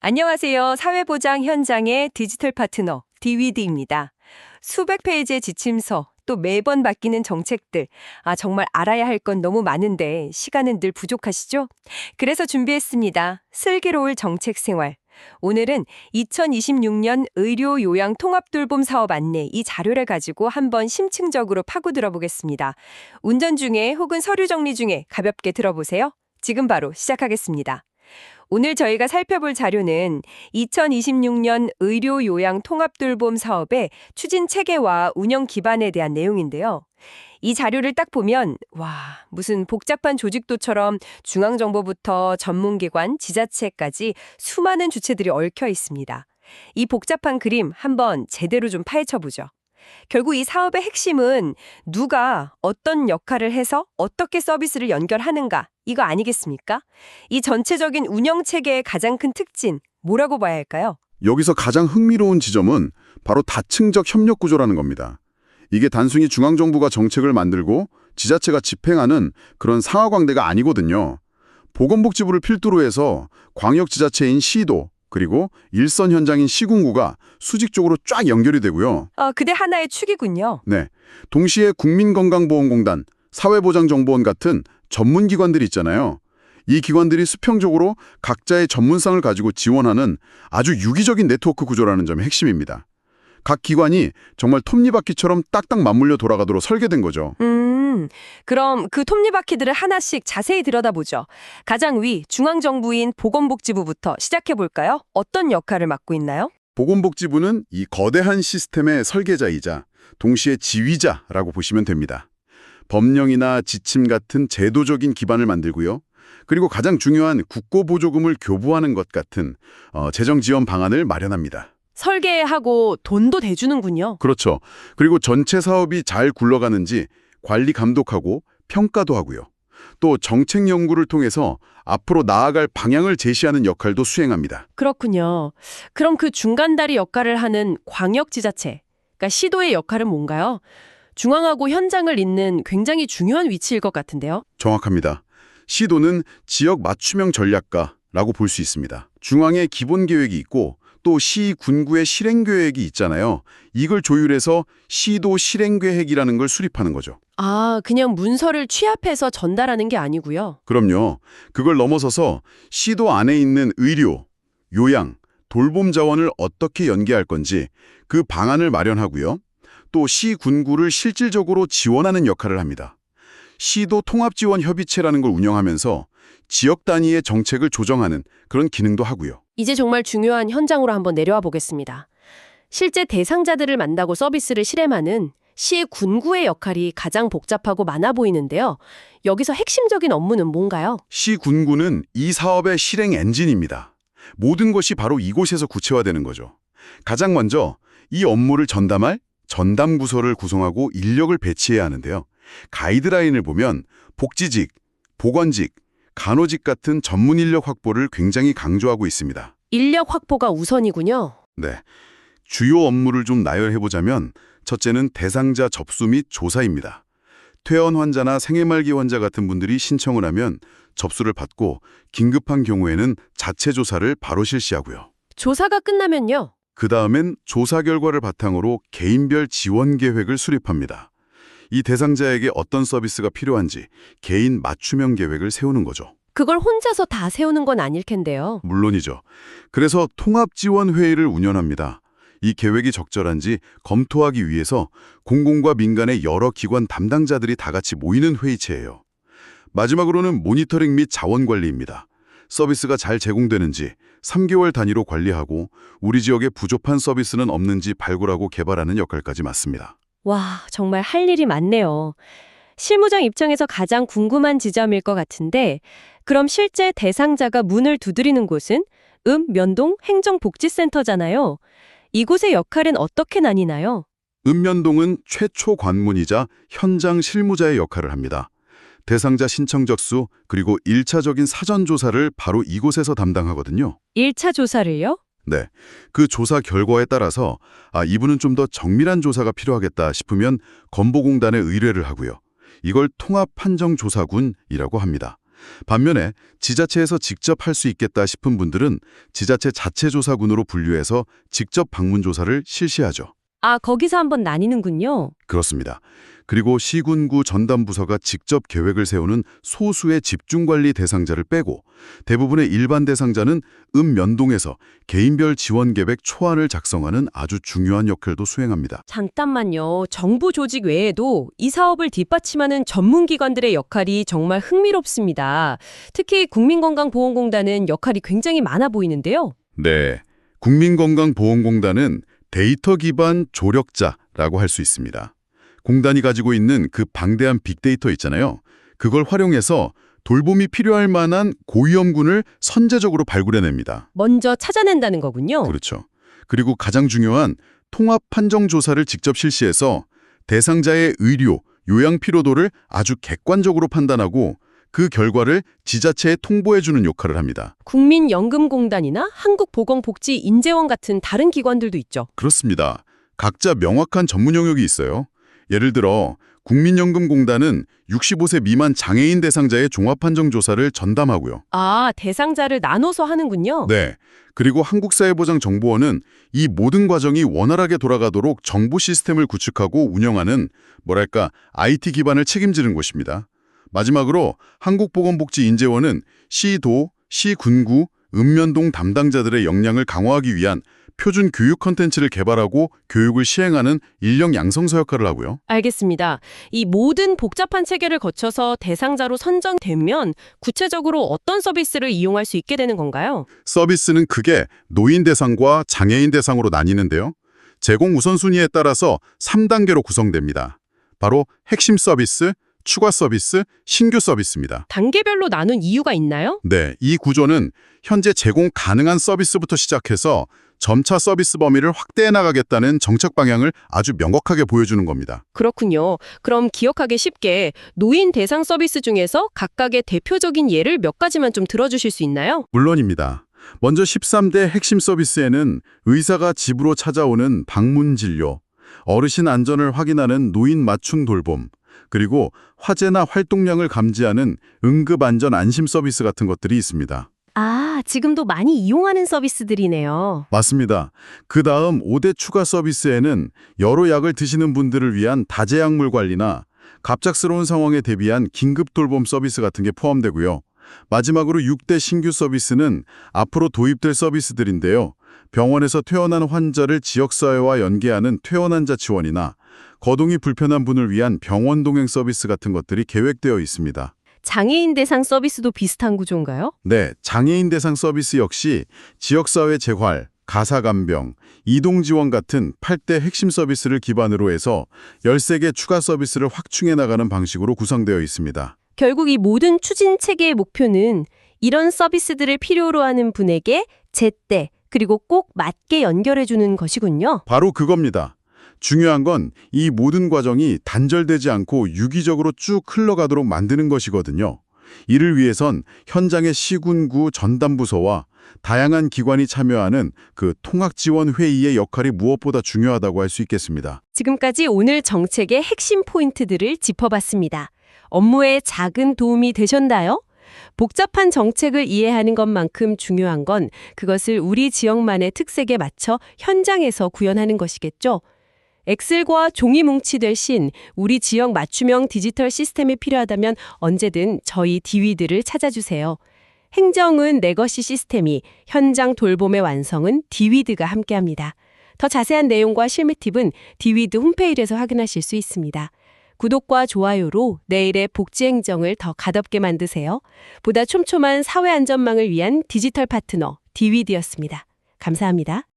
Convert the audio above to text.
안녕하세요. 사회보장 현장의 디지털 파트너 DVD입니다. 수백 페이지의 지침서, 또 매번 바뀌는 정책들. 정말 알아야 할 건 너무 많은데 시간은 늘 부족하시죠? 그래서 준비했습니다. 슬기로울 정책 생활. 오늘은 2026년 의료 요양 통합 돌봄 사업 안내 이 자료를 가지고 한번 심층적으로 파고들어 보겠습니다. 운전 중에 혹은 서류 정리 중에 가볍게 들어보세요. 지금 바로 시작하겠습니다. 오늘 저희가 살펴볼 자료는 2026년 의료 요양 통합 돌봄 사업의 추진 체계와 운영 기반에 대한 내용인데요. 이 자료를 딱 보면 무슨 복잡한 조직도처럼 중앙정부부터 전문기관, 지자체까지 수많은 주체들이 얽혀 있습니다. 이 복잡한 그림 한번 제대로 좀 파헤쳐보죠. 결국 이 사업의 핵심은 누가 어떤 역할을 해서 어떻게 서비스를 연결하는가 이거 아니겠습니까? 이 전체적인 운영 체계의 가장 큰 특징 뭐라고 봐야 할까요? 여기서 가장 흥미로운 지점은 바로 다층적 협력 구조라는 겁니다. 이게 단순히 중앙정부가 정책을 만들고 지자체가 집행하는 그런 상하관대가 아니거든요. 보건복지부를 필두로 해서 광역지자체인 시도, 그리고 일선 현장인 시군구가 수직적으로 쫙 연결이 되고요. 그대 하나의 축이군요. 네, 동시에 국민건강보험공단, 사회보장정보원 같은 전문기관들이 있잖아요. 이 기관들이 수평적으로 각자의 전문성을 가지고 지원하는 아주 유기적인 네트워크 구조라는 점이 핵심입니다. 각 기관이 정말 톱니바퀴처럼 딱딱 맞물려 돌아가도록 설계된 거죠. 그럼 그 톱니바퀴들을 하나씩 자세히 들여다보죠. 가장 위 중앙정부인 보건복지부부터 시작해볼까요? 어떤 역할을 맡고 있나요? 보건복지부는 이 거대한 시스템의 설계자이자 동시에 지휘자라고 보시면 됩니다. 법령이나 지침 같은 제도적인 기반을 만들고요. 그리고 가장 중요한 국고보조금을 교부하는 것 같은 재정 지원 방안을 마련합니다. 설계하고 돈도 대주는군요. 그렇죠. 그리고 전체 사업이 잘 굴러가는지 관리 감독하고 평가도 하고요. 또 정책 연구를 통해서 앞으로 나아갈 방향을 제시하는 역할도 수행합니다. 그렇군요. 그럼 그 중간다리 역할을 하는 광역지자체, 그러니까 시도의 역할은 뭔가요? 중앙하고 현장을 잇는 굉장히 중요한 위치일 것 같은데요. 정확합니다. 시도는 지역 맞춤형 전략가라고 볼 수 있습니다. 중앙에 기본 계획이 있고 또 시, 군구의 실행 계획이 있잖아요. 이걸 조율해서 시도 실행 계획이라는 걸 수립하는 거죠. 그냥 문서를 취합해서 전달하는 게 아니고요. 그럼요. 그걸 넘어서서 시도 안에 있는 의료, 요양, 돌봄 자원을 어떻게 연계할 건지 그 방안을 마련하고요. 또 시, 군구를 실질적으로 지원하는 역할을 합니다. 시도 통합지원협의체라는 걸 운영하면서 지역 단위의 정책을 조정하는 그런 기능도 하고요. 이제 정말 중요한 현장으로 한번 내려와 보겠습니다. 실제 대상자들을 만나고 서비스를 실행하는 시 군구의 역할이 가장 복잡하고 많아 보이는데요. 여기서 핵심적인 업무는 뭔가요? 시, 군구는 이 사업의 실행 엔진입니다. 모든 것이 바로 이곳에서 구체화되는 거죠. 가장 먼저 이 업무를 전담할 전담부서를 구성하고 인력을 배치해야 하는데요. 가이드라인을 보면 복지직, 보건직, 간호직 같은 전문 인력 확보를 굉장히 강조하고 있습니다. 인력 확보가 우선이군요. 네, 주요 업무를 좀 나열해보자면 첫째는 대상자 접수 및 조사입니다. 퇴원 환자나 생애말기 환자 같은 분들이 신청을 하면 접수를 받고 긴급한 경우에는 자체 조사를 바로 실시하고요. 조사가 끝나면요? 그 다음엔 조사 결과를 바탕으로 개인별 지원 계획을 수립합니다. 이 대상자에게 어떤 서비스가 필요한지 개인 맞춤형 계획을 세우는 거죠. 그걸 혼자서 다 세우는 건 아닐 텐데요. 물론이죠. 그래서 통합지원회의를 운영합니다. 이 계획이 적절한지 검토하기 위해서 공공과 민간의 여러 기관 담당자들이 다 같이 모이는 회의체예요. 마지막으로는 모니터링 및 자원관리입니다. 서비스가 잘 제공되는지 3개월 단위로 관리하고 우리 지역에 부족한 서비스는 없는지 발굴하고 개발하는 역할까지 맡습니다. 정말 할 일이 많네요. 실무장 입장에서 가장 궁금한 지점일 것 같은데 그럼 실제 대상자가 문을 두드리는 곳은 면동 행정복지센터잖아요. 이곳의 역할은 어떻게 나뉘나요? 읍면동은 최초 관문이자 현장 실무자의 역할을 합니다. 대상자 신청 접수 그리고 1차적인 사전 조사를 바로 이곳에서 담당하거든요. 1차 조사를요? 네, 그 조사 결과에 따라서 이분은 좀 더 정밀한 조사가 필요하겠다 싶으면 건보공단에 의뢰를 하고요. 이걸 통합판정조사군이라고 합니다. 반면에 지자체에서 직접 할 수 있겠다 싶은 분들은 지자체 자체조사군으로 분류해서 직접 방문 조사를 실시하죠. 아, 거기서 한번 나뉘는군요. 그렇습니다. 그리고 시군구 전담부서가 직접 계획을 세우는 소수의 집중관리 대상자를 빼고 대부분의 일반 대상자는 읍면동에서 개인별 지원 계획 초안을 작성하는 아주 중요한 역할도 수행합니다. 잠깐만요. 정부 조직 외에도 이 사업을 뒷받침하는 전문기관들의 역할이 정말 흥미롭습니다. 특히 국민건강보험공단은 역할이 굉장히 많아 보이는데요. 네, 국민건강보험공단은 데이터 기반 조력자라고 할 수 있습니다. 공단이 가지고 있는 그 방대한 빅데이터 있잖아요. 그걸 활용해서 돌봄이 필요할 만한 고위험군을 선제적으로 발굴해냅니다. 먼저 찾아낸다는 거군요. 그렇죠. 그리고 가장 중요한 통합 판정 조사를 직접 실시해서 대상자의 의료, 요양 피로도를 아주 객관적으로 판단하고 그 결과를 지자체에 통보해주는 역할을 합니다. 국민연금공단이나 한국보건복지인재원 같은 다른 기관들도 있죠. 그렇습니다. 각자 명확한 전문 영역이 있어요. 예를 들어 국민연금공단은 65세 미만 장애인 대상자의 종합판정조사를 전담하고요. 아, 대상자를 나눠서 하는군요. 네. 그리고 한국사회보장정보원은 이 모든 과정이 원활하게 돌아가도록 정보 시스템을 구축하고 운영하는 뭐랄까 IT 기반을 책임지는 곳입니다. 마지막으로 한국보건복지인재원은 시도, 시군구, 읍면동 담당자들의 역량을 강화하기 위한 표준 교육 콘텐츠를 개발하고 교육을 시행하는 인력 양성서 역할을 하고요. 알겠습니다. 이 모든 복잡한 체계를 거쳐서 대상자로 선정되면 구체적으로 어떤 서비스를 이용할 수 있게 되는 건가요? 서비스는 크게 노인 대상과 장애인 대상으로 나뉘는데요. 제공 우선순위에 따라서 3단계로 구성됩니다. 바로 핵심 서비스, 추가 서비스, 신규 서비스입니다. 단계별로 나눈 이유가 있나요? 네, 이 구조는 현재 제공 가능한 서비스부터 시작해서 점차 서비스 범위를 확대해 나가겠다는 정책 방향을 아주 명확하게 보여주는 겁니다. 그렇군요. 그럼 기억하기 쉽게 노인 대상 서비스 중에서 각각의 대표적인 예를 몇 가지만 좀 들어주실 수 있나요? 물론입니다. 먼저 13대 핵심 서비스에는 의사가 집으로 찾아오는 방문 진료, 어르신 안전을 확인하는 노인 맞춤 돌봄, 그리고 화재나 활동량을 감지하는 응급 안전 안심 서비스 같은 것들이 있습니다. 아, 지금도 많이 이용하는 서비스들이네요. 맞습니다. 그 다음 5대 추가 서비스에는 여러 약을 드시는 분들을 위한 다제약물 관리나 갑작스러운 상황에 대비한 긴급 돌봄 서비스 같은 게 포함되고요. 마지막으로 6대 신규 서비스는 앞으로 도입될 서비스들인데요. 병원에서 퇴원한 환자를 지역사회와 연계하는 퇴원환자 지원이나 거동이 불편한 분을 위한 병원 동행 서비스 같은 것들이 계획되어 있습니다. 장애인 대상 서비스도 비슷한 구조인가요? 네, 장애인 대상 서비스 역시 지역사회 재활, 가사간병, 이동지원 같은 8대 핵심 서비스를 기반으로 해서 13개 추가 서비스를 확충해 나가는 방식으로 구성되어 있습니다. 결국 이 모든 추진 체계의 목표는 이런 서비스들을 필요로 하는 분에게 제때 그리고 꼭 맞게 연결해주는 것이군요. 바로 그겁니다. 중요한 건 이 모든 과정이 단절되지 않고 유기적으로 쭉 흘러가도록 만드는 것이거든요. 이를 위해선 현장의 시군구 전담부서와 다양한 기관이 참여하는 그 통합지원회의의 역할이 무엇보다 중요하다고 할 수 있겠습니다. 지금까지 오늘 정책의 핵심 포인트들을 짚어봤습니다. 업무에 작은 도움이 되셨나요? 복잡한 정책을 이해하는 것만큼 중요한 건 그것을 우리 지역만의 특색에 맞춰 현장에서 구현하는 것이겠죠. 엑셀과 종이 뭉치 대신 우리 지역 맞춤형 디지털 시스템이 필요하다면 언제든 저희 디위드를 찾아주세요. 행정은 내 것이 시스템이, 현장 돌봄의 완성은 디위드가 함께합니다. 더 자세한 내용과 실무 팁은 디위드 홈페이지에서 확인하실 수 있습니다. 구독과 좋아요로 내일의 복지행정을 더 가볍게 만드세요. 보다 촘촘한 사회안전망을 위한 디지털 파트너 디위드였습니다. 감사합니다.